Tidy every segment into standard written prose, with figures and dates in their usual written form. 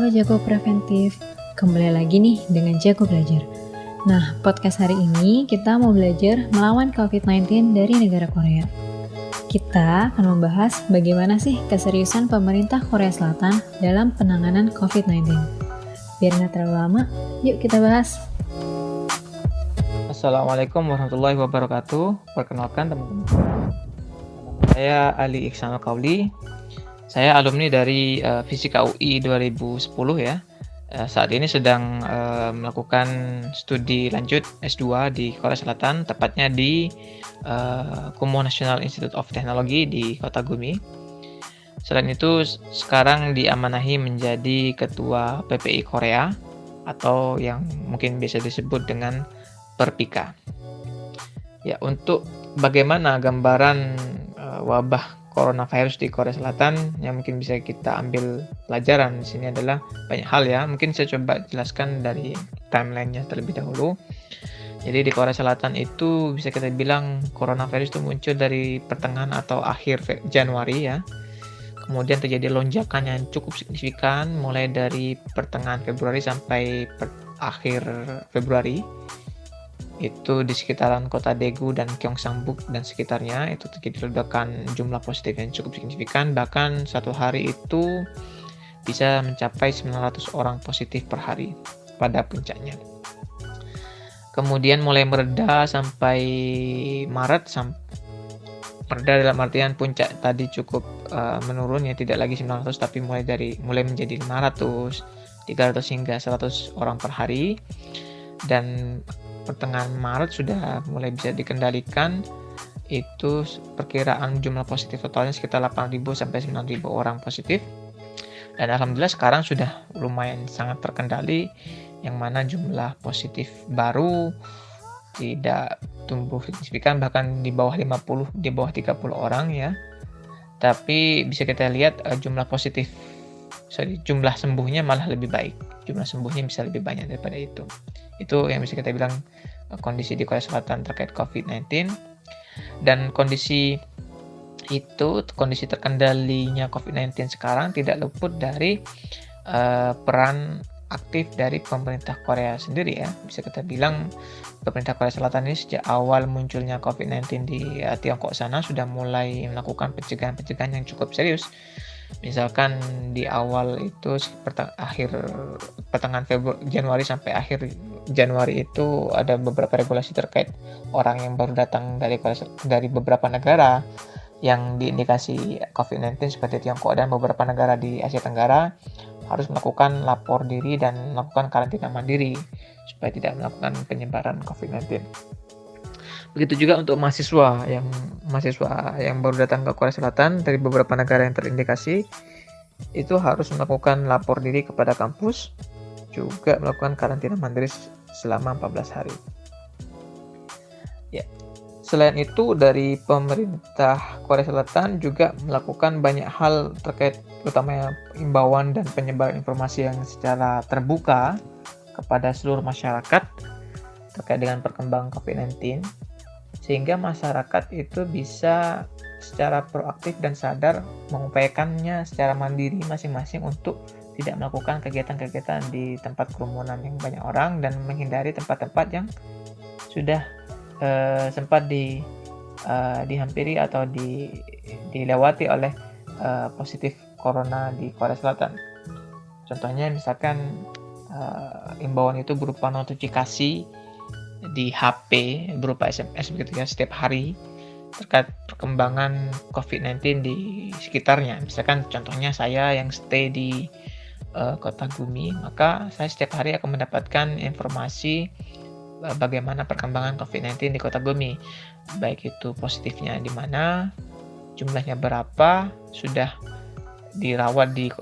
sahabat Jago Preventif, kembali lagi nih dengan Jago Belajar. Nah, podcast hari ini kita mau belajar melawan COVID-19 dari negara Korea. Kita akan membahas bagaimana sih keseriusan pemerintah Korea Selatan dalam penanganan COVID-19. Biar nggak terlalu lama, yuk kita bahas. Assalamualaikum warahmatullahi wabarakatuh. Perkenalkan teman-teman. Saya Ali Iksan Al-Kauli. Saya alumni dari Fisika UI 2010 ya. Saat ini sedang melakukan studi lanjut S2 di Korea Selatan, tepatnya di Kumho National Institute of Technology di Kota Gumi. Selain itu, sekarang diamanahi menjadi Ketua PPI Korea atau yang mungkin bisa disebut dengan Perpika. Ya, untuk bagaimana gambaran wabah coronavirus di Korea Selatan yang mungkin bisa kita ambil pelajaran di sini adalah banyak hal ya. Mungkin saya coba jelaskan dari timelinenya terlebih dahulu. Jadi di Korea Selatan itu bisa kita bilang coronavirus itu muncul dari pertengahan atau akhir Januari ya. Kemudian terjadi lonjakan yang cukup signifikan mulai dari pertengahan Februari sampai akhir Februari. Itu di sekitaran kota Daegu dan Gyeongsangbuk dan sekitarnya itu terjadi ledakan jumlah positif yang cukup signifikan, bahkan satu hari itu bisa mencapai 900 orang positif per hari pada puncaknya. Kemudian mulai mereda sampai Maret, mereda dalam artian puncak tadi cukup menurun ya, tidak lagi 900 tapi mulai menjadi 500, 300 hingga 100 orang per hari. Dan pertengahan Maret sudah mulai bisa dikendalikan, itu perkiraan jumlah positif totalnya sekitar 8.000 sampai 9.000 orang positif. Dan alhamdulillah sekarang sudah lumayan sangat terkendali, yang mana jumlah positif baru tidak tumbuh signifikan, bahkan di bawah 50, di bawah 30 orang ya. Tapi bisa kita lihat jumlah sembuhnya malah lebih baik. Jumlah sembuhnya bisa lebih banyak daripada itu. Itu yang bisa kita bilang kondisi di Korea Selatan terkait COVID-19. Dan kondisi terkendalinya COVID-19 sekarang tidak luput dari peran aktif dari pemerintah Korea sendiri ya. Bisa kita bilang pemerintah Korea Selatan ini sejak awal munculnya COVID-19 di Tiongkok sana sudah mulai melakukan pencegahan-pencegahan yang cukup serius. Misalkan di awal itu pertengahan Januari sampai akhir Januari itu ada beberapa regulasi terkait orang yang baru datang dari beberapa negara yang diindikasi COVID-19 seperti Tiongkok dan beberapa negara di Asia Tenggara harus melakukan lapor diri dan melakukan karantina mandiri supaya tidak melakukan penyebaran COVID-19. Begitu juga untuk mahasiswa yang baru datang ke Korea Selatan dari beberapa negara yang terindikasi, itu harus melakukan lapor diri kepada kampus, juga melakukan karantina mandiri selama 14 hari. Ya. Selain itu, dari pemerintah Korea Selatan juga melakukan banyak hal terkait terutama imbauan dan penyebaran informasi yang secara terbuka kepada seluruh masyarakat terkait dengan perkembangan COVID-19, sehingga masyarakat itu bisa secara proaktif dan sadar mengupayakannya secara mandiri masing-masing untuk tidak melakukan kegiatan-kegiatan di tempat kerumunan yang banyak orang dan menghindari tempat-tempat yang sudah sempat dihampiri atau dilewati oleh positif corona di Korea Selatan. Contohnya misalkan imbauan itu berupa notifikasi di HP berupa SMS begitu ya setiap hari terkait perkembangan COVID-19 di sekitarnya. Misalkan contohnya saya yang stay di Kota Gumi, maka saya setiap hari akan mendapatkan informasi bagaimana perkembangan COVID-19 di Kota Gumi, baik itu positifnya di mana, jumlahnya berapa, sudah dirawat di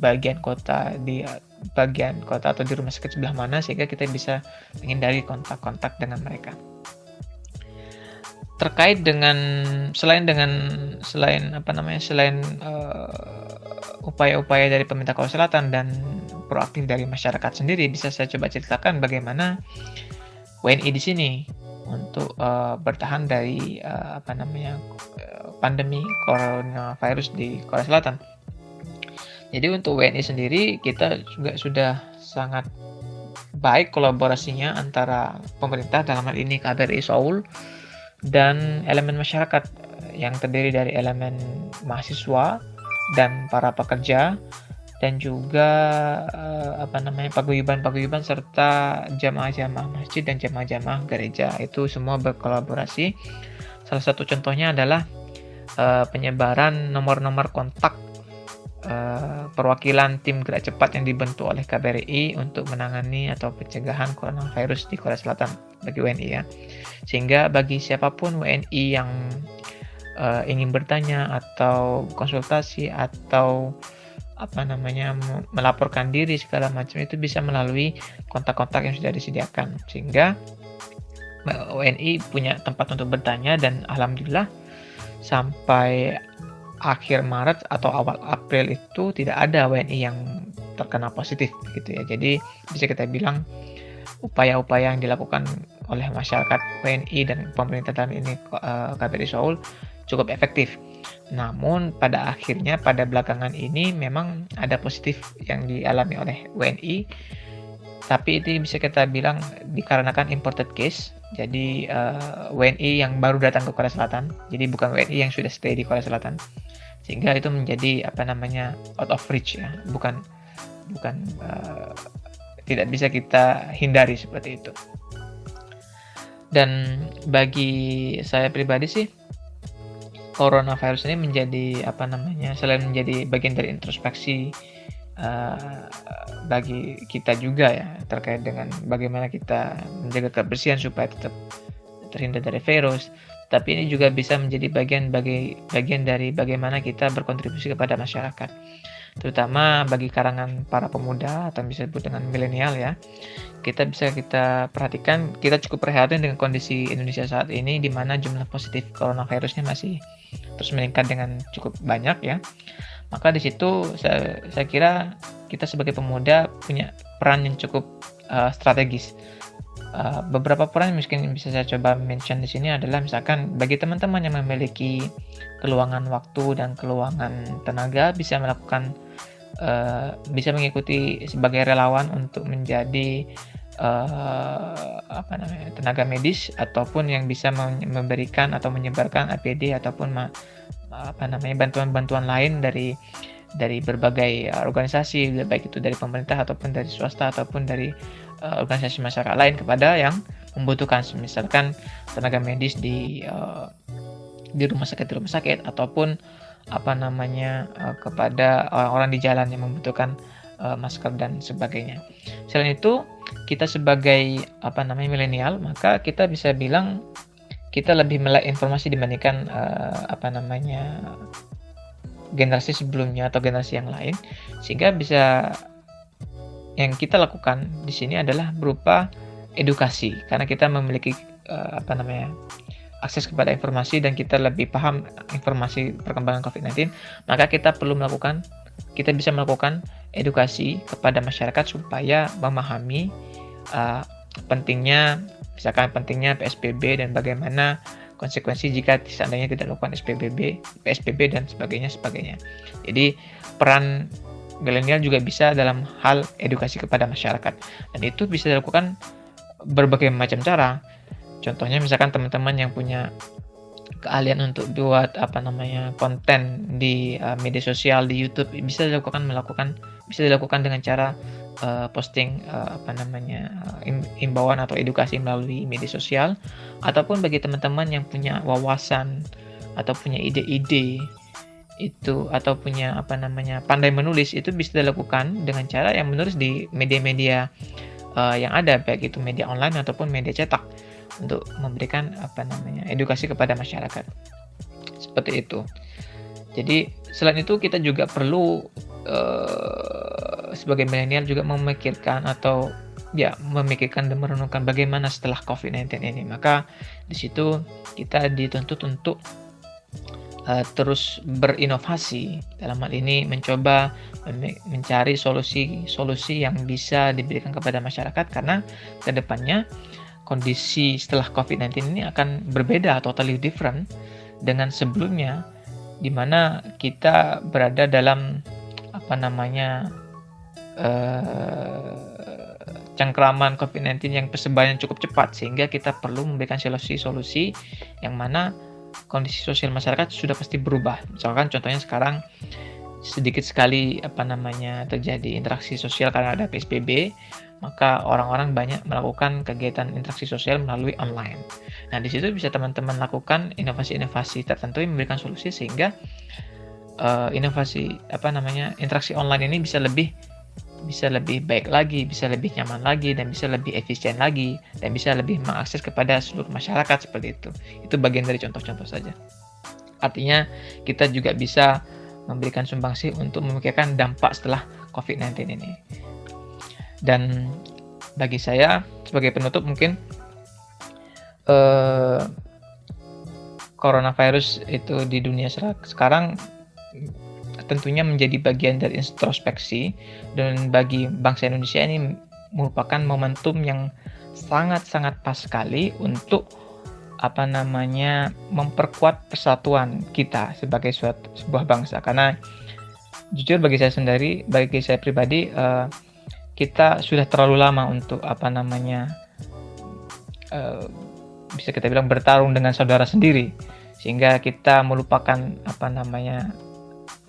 bagian kota atau di rumah sakit sebelah mana, sehingga kita bisa menghindari kontak-kontak dengan mereka. Terkait dengan selain upaya-upaya dari pemerintah Korea Selatan dan proaktif dari masyarakat sendiri, bisa saya coba ceritakan bagaimana WNI di sini untuk bertahan dari pandemi coronavirus di Korea Selatan. Jadi untuk WNI sendiri kita juga sudah sangat baik kolaborasinya antara pemerintah, dalam hal ini KBRI Seoul, dan elemen masyarakat yang terdiri dari elemen mahasiswa dan para pekerja, dan juga paguyuban-paguyuban serta jamaah-jamaah masjid dan jamaah-jamaah gereja. Itu semua berkolaborasi. Salah satu contohnya adalah penyebaran nomor-nomor kontak perwakilan tim gerak cepat yang dibentuk oleh KBRI untuk menangani atau pencegahan coronavirus di Korea Selatan bagi WNI ya. Sehingga bagi siapapun WNI yang ingin bertanya atau konsultasi atau melaporkan diri segala macam, itu bisa melalui kontak-kontak yang sudah disediakan, sehingga WNI punya tempat untuk bertanya. Dan alhamdulillah sampai akhir Maret atau awal April itu tidak ada WNI yang terkena positif gitu ya. Jadi bisa kita bilang upaya-upaya yang dilakukan oleh masyarakat, WNI dan pemerintah dalam ini KBRI Seoul cukup efektif. Namun pada akhirnya pada belakangan ini memang ada positif yang dialami oleh WNI, tapi itu bisa kita bilang dikarenakan imported case. Jadi WNI yang baru datang ke Korea Selatan, jadi bukan WNI yang sudah stay di Korea Selatan, sehingga itu menjadi out of reach ya, bukan tidak bisa kita hindari seperti itu. Dan bagi saya pribadi sih, coronavirus ini menjadi selain menjadi bagian dari introspeksi bagi kita juga ya, terkait dengan bagaimana kita menjaga kebersihan supaya tetap terhindar dari virus, tapi ini juga bisa menjadi bagian dari bagaimana kita berkontribusi kepada masyarakat, terutama bagi kalangan para pemuda atau bisa disebut dengan milenial ya. Kita perhatikan, kita cukup prihatin dengan kondisi Indonesia saat ini, di mana jumlah positif coronavirusnya masih terus meningkat dengan cukup banyak ya. Maka di situ saya kira kita sebagai pemuda punya peran yang cukup strategis. Beberapa peran yang mungkin bisa saya coba mention di sini adalah, misalkan bagi teman-teman yang memiliki keluangan waktu dan keluangan tenaga, bisa mengikuti sebagai relawan untuk menjadi tenaga medis, ataupun yang bisa memberikan atau menyebarkan APD ataupun bantuan-bantuan lain dari berbagai organisasi, baik itu dari pemerintah ataupun dari swasta ataupun dari organisasi masyarakat lain kepada yang membutuhkan, misalkan tenaga medis di rumah sakit ataupun kepada orang-orang di jalan yang membutuhkan masker dan sebagainya. Selain itu, kita sebagai milenial, maka kita bisa bilang kita lebih melek informasi dibandingkan generasi sebelumnya atau generasi yang lain, sehingga bisa yang kita lakukan di sini adalah berupa edukasi, karena kita memiliki akses kepada informasi dan kita lebih paham informasi perkembangan COVID-19, maka kita bisa melakukan edukasi kepada masyarakat supaya memahami pentingnya PSBB dan bagaimana konsekuensi jika seandainya tidak melakukan PSBB dan sebagainya. Jadi peran milenial juga bisa dalam hal edukasi kepada masyarakat, dan itu bisa dilakukan berbagai macam cara. Contohnya misalkan teman-teman yang punya keahlian untuk buat konten di media sosial, di YouTube, bisa dilakukan dengan cara posting imbauan atau edukasi melalui media sosial. Ataupun bagi teman-teman yang punya wawasan atau punya ide-ide itu, atau punya pandai menulis, itu bisa dilakukan dengan cara yang menulis di media-media yang ada, baik itu media online ataupun media cetak, untuk memberikan edukasi kepada masyarakat. Seperti itu. Jadi selain itu, kita juga perlu sebagai milenial juga memikirkan dan merenungkan bagaimana setelah COVID-19 ini. Maka di situ kita dituntut untuk terus berinovasi, dalam hal ini mencoba mencari solusi yang bisa diberikan kepada masyarakat, karena kedepannya kondisi setelah COVID-19 ini akan berbeda, totally different dengan sebelumnya, di mana kita berada dalam cengkraman COVID-19 yang persebaran cukup cepat, sehingga kita perlu memberikan solusi-solusi yang mana kondisi sosial masyarakat sudah pasti berubah. Misalkan contohnya sekarang sedikit sekali terjadi interaksi sosial karena ada PSBB, maka orang-orang banyak melakukan kegiatan interaksi sosial melalui online. Nah, di situ bisa teman-teman lakukan inovasi-inovasi tertentu yang memberikan solusi sehingga interaksi online ini bisa lebih baik lagi, bisa lebih nyaman lagi, dan bisa lebih efisien lagi, dan bisa lebih mengakses kepada seluruh masyarakat seperti itu. Itu bagian dari contoh-contoh saja. Artinya kita juga bisa memberikan sumbangsi untuk memikirkan dampak setelah COVID-19 ini. Dan bagi saya sebagai penutup mungkin coronavirus itu di dunia sekarang tentunya menjadi bagian dari introspeksi, dan bagi bangsa Indonesia ini merupakan momentum yang sangat-sangat pas sekali untuk memperkuat persatuan kita sebagai sebuah bangsa. Karena jujur bagi saya pribadi, kita sudah terlalu lama untuk bisa kita bilang bertarung dengan saudara sendiri, sehingga kita melupakan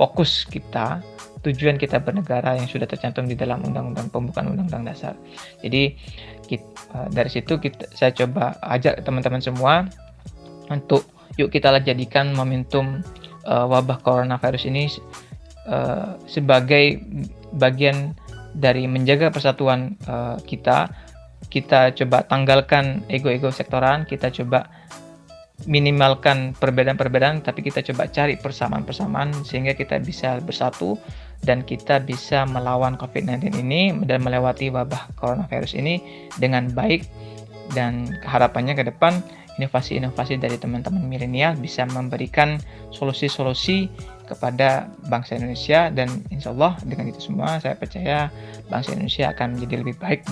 fokus kita, tujuan kita bernegara yang sudah tercantum di dalam Undang-Undang Pembukaan Undang-Undang Dasar. Jadi dari situ saya coba ajak teman-teman semua untuk yuk kita jadikan momentum wabah coronavirus ini sebagai bagian dari menjaga persatuan kita. Kita coba tanggalkan ego-ego sektoran, kita coba minimalkan perbedaan-perbedaan, tapi kita coba cari persamaan-persamaan sehingga kita bisa bersatu dan kita bisa melawan COVID-19 ini dan melewati wabah coronavirus ini dengan baik. Dan harapannya ke depan inovasi-inovasi dari teman-teman milenial bisa memberikan solusi-solusi kepada bangsa Indonesia, dan insya Allah dengan itu semua saya percaya bangsa Indonesia akan menjadi lebih baik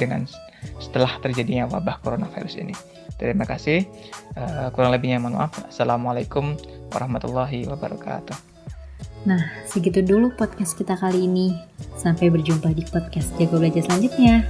setelah terjadinya wabah coronavirus ini. Terima kasih. Kurang lebihnya mohon maaf. Assalamualaikum warahmatullahi wabarakatuh. Nah, segitu dulu podcast kita kali ini. Sampai berjumpa di podcast Jago Belajar selanjutnya.